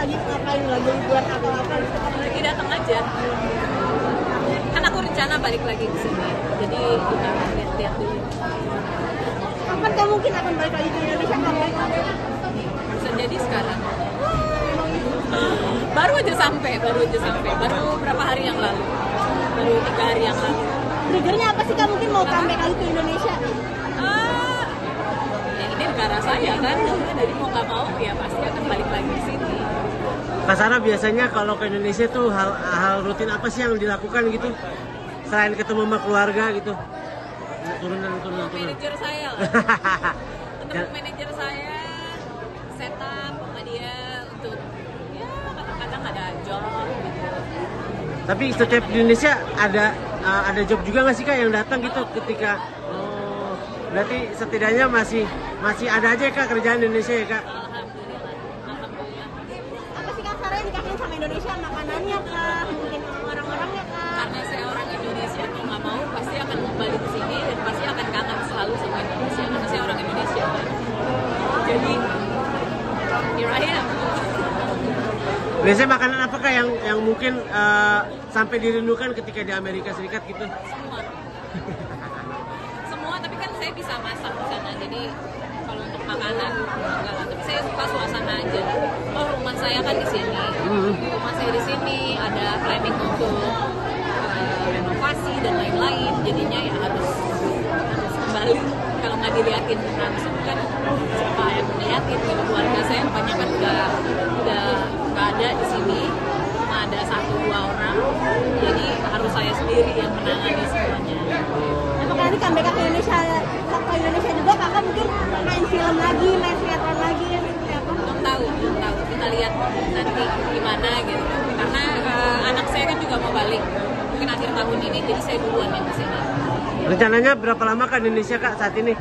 lagi ngapain, lagi liburan atau apa? Lagi datang aja. Kan aku rencana balik lagi ke sini. Jadi kita lihat-lihat dulu. Kapan kamu mungkin akan balik lagi ke Indonesia? Bisa jadi sekarang. Baru aja sampai. Baru berapa hari yang lalu. Baru 3 hari yang lalu. Triggernya apa sih Kak mungkin mau comeback lagi ke Indonesia? Ya ini negara saya kan. Jadi mau nggak mau ya pasti akan balik lagi ke sini. Kak Sarah biasanya kalau ke Indonesia tuh hal rutin apa sih yang dilakukan gitu? Selain ketemu sama keluarga gitu? Turun. Manajer saya lah. Ketemu manajer saya, setup sama dia untuk ya kadang-kadang ada job gitu. Tapi setiap di Indonesia ada job juga nggak sih Kak yang datang gitu ketika berarti setidaknya masih ada aja Kak kerjaan di Indonesia ya Kak? Alhamdulillah. Apa sih Kak Sarah yang dikasihin sama Indonesia? Makanannya Kak? Mungkin orang-orangnya Kak? Karena saya orang Indonesia, mau nggak mau pasti akan kembali ke sini dan pasti akan kangen selalu sama Indonesia karena saya orang Indonesia. Jadi here I am. Biasanya makanan apa Kak yang mungkin sampai dirindukan ketika di Amerika Serikat gitu? Semua, tapi kan saya bisa masak di sana. Jadi kalau untuk makanan enggak lah. Tapi saya suka suasana aja. Oh, rumah saya kan di sini. Rumah saya di sini ada planning untuk renovasi dan lain-lain. Jadinya ya harus kembali. Kalau nggak diliatin langsung kan siapa yang meliatin gitu. Keluarga saya banyak kan udah nggak ada di sini. Cuma ada 1-2 orang. Jadi harus saya sendiri yang menangani semuanya. Apakah nanti comeback ke Indonesia juga Kakak mungkin main film lagi, main sinetron lagi yang seperti apa? Belum tahu. Kita lihat nanti gimana gitu. Karena anak saya kan juga mau balik mungkin akhir tahun ini, jadi saya duluan yang kesini. Rencananya berapa lama Kak di Indonesia Kak saat ini?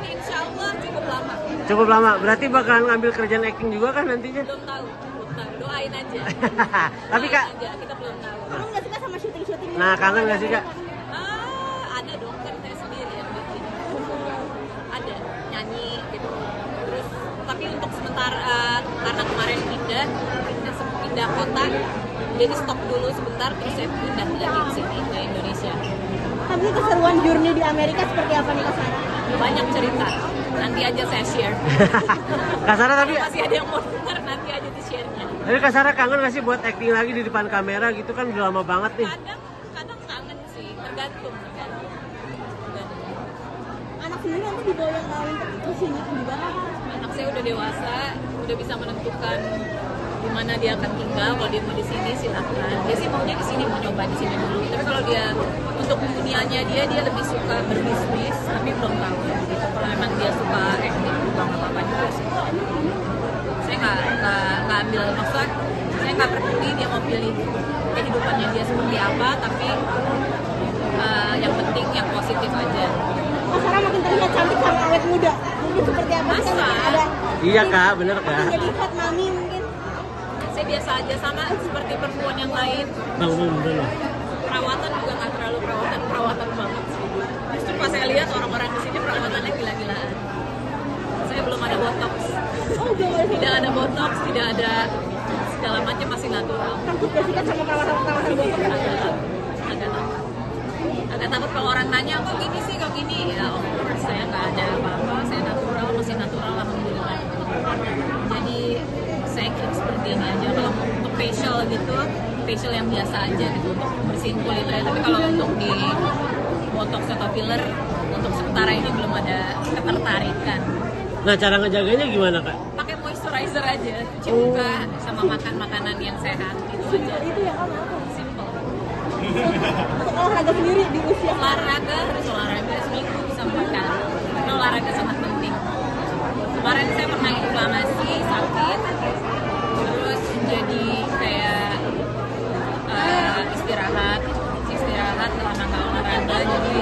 Insya Allah cukup lama. Cukup lama. Berarti bakalan ngambil kerjaan acting juga kan nantinya? Belum tahu. Doain aja. Tapi Kak, Doain aja, kita belum tahu. Kamu nggak suka sama syuting-syuting? nah kangen nggak sih Kak? Ada dong, kan saya sendiri yang bikin. Ada nyanyi gitu. Terus tapi untuk sementara karena kemarin pindah kota, jadi stop dulu sebentar terus saya pindah lagi ke sini ke Indonesia. Tapi keseruan journey di Amerika seperti apa nih Kak Sarah? Banyak cerita. Nanti aja saya share. Kak Sarah tapi Masih ada yang mau dengar, nanti aja di share-nya. Tapi Kak Sarah kangen nggak sih buat acting lagi di depan kamera gitu kan udah lama banget nih. Kadang kangen sih, tergantung. Anak sendiri nanti diboyong untuk ke sini juga Kak? Anak saya udah dewasa, udah bisa menentukan di mana dia akan tinggal. Kalau dia mau di sini silakan. Dia sih maunya di sini, mau nyoba di sini dulu. Tapi kalau dia untuk dunianya dia lebih suka berbisnis, tapi belum tahu ya. Gitu. Kalau memang dia suka acting juga nggak apa-apa juga sih. Saya nggak ambil maksud, saya nggak peduli dia mau pilih kehidupannya dia seperti apa, tapi yang penting yang positif aja. Kak Sarah makin terlihat cantik sama awet muda. Mungkin seperti apa sih kan ada? Iya Kak, bener Kak. Makin jadi hot mami mungkin. Saya biasa aja sama seperti perempuan yang lain. Bener. Perawatan juga nggak terlalu perawatan banget sih. Justru pas saya lihat orang-orang di sini perawatannya gila-gilaan. Saya belum ada botox. Oh, jangan. Tidak ada botox, tidak ada segala macam, masih natural. Takut gak sih Kak sama perawatan botox? Agak takut kalau orang nanya kok gini sih, kok gini. Ya of course, saya nggak ada apa-apa, saya natural, masih natural alhamdulillah. Jadi saya keep seperti ini aja. Kalau untuk facial gitu, facial yang biasa aja gitu untuk bersihin kulitnya. Tapi kalau untuk di botox atau filler, untuk sementara ini belum ada ketertarikan. Nah cara ngejaganya gimana Kak? Pakai moisturizer aja, cuci muka sama makan makanan yang sehat itu aja. Itu ya Kak, apa? Simple. Untuk olahraga sendiri di usia Olahraga harus olahraga seminggu bisa 4 kali. Karena olahraga sangat penting. Kemarin saya pernah inflamasi, sakit, terus jadi kayak istirahat lama nggak olahraga, jadi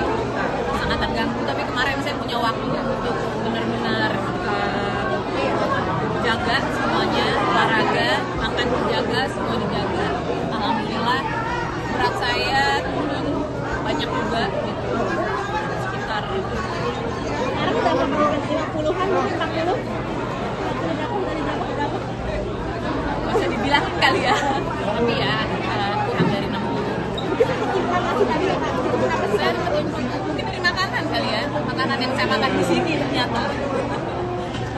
sangat terganggu. Tapi kemarin saya punya waktu untuk benar-benar jaga semuanya, olahraga, makan dijaga, semua dijaga. Alhamdulillah berat saya turun banyak juga gitu, sekitar sekarang udah dibilangin kali ya, tapi ya kurang dari 6 bulan. Mungkin untuk inflamasi tadi ya Kak, itu kenapa sih? Saya mungkin dari makanan kali ya, makanan yang saya makan di sini ternyata.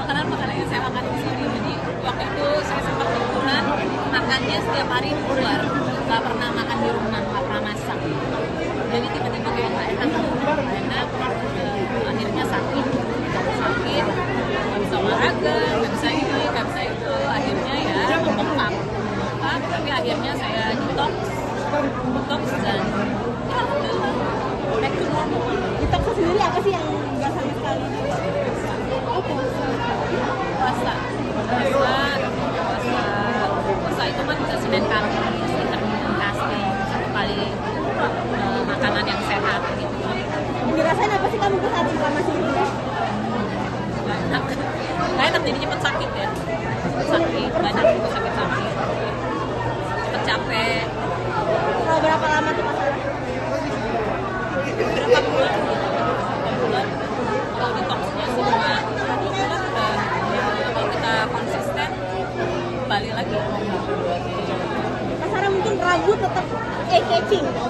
Makanan yang saya makan di sini. Jadi waktu itu saya sempat liburan, makannya setiap hari keluar, nggak pernah makan di rumah, nggak pernah masak. Jadi tiba-tiba kayak nggak enak, akhirnya sakit, nggak bisa olahraga, nggak bisa ini, nggak bisa itu. Akhirnya ya membengkak, tapi akhirnya saya detox dan ya alhamdulillah back to normal. Detox sendiri apa sih yang nggak sama sekali? puasa itu kan bisa Senin Kamis, intermittent fasting, 1 kali makanan yang sehat gitu. Dirasain apa sih kamu saat inflamasi itu? Nggak enak, jadi cepet sakit ya, banyak juga sakit cepet capek. Kalau berapa lama tuh masalah? Berapa bulan kalau detoxnya semua 2 bulan udah, kalau kita konsisten kembali lagi. Kasarnya mungkin rambut tetap eye catching.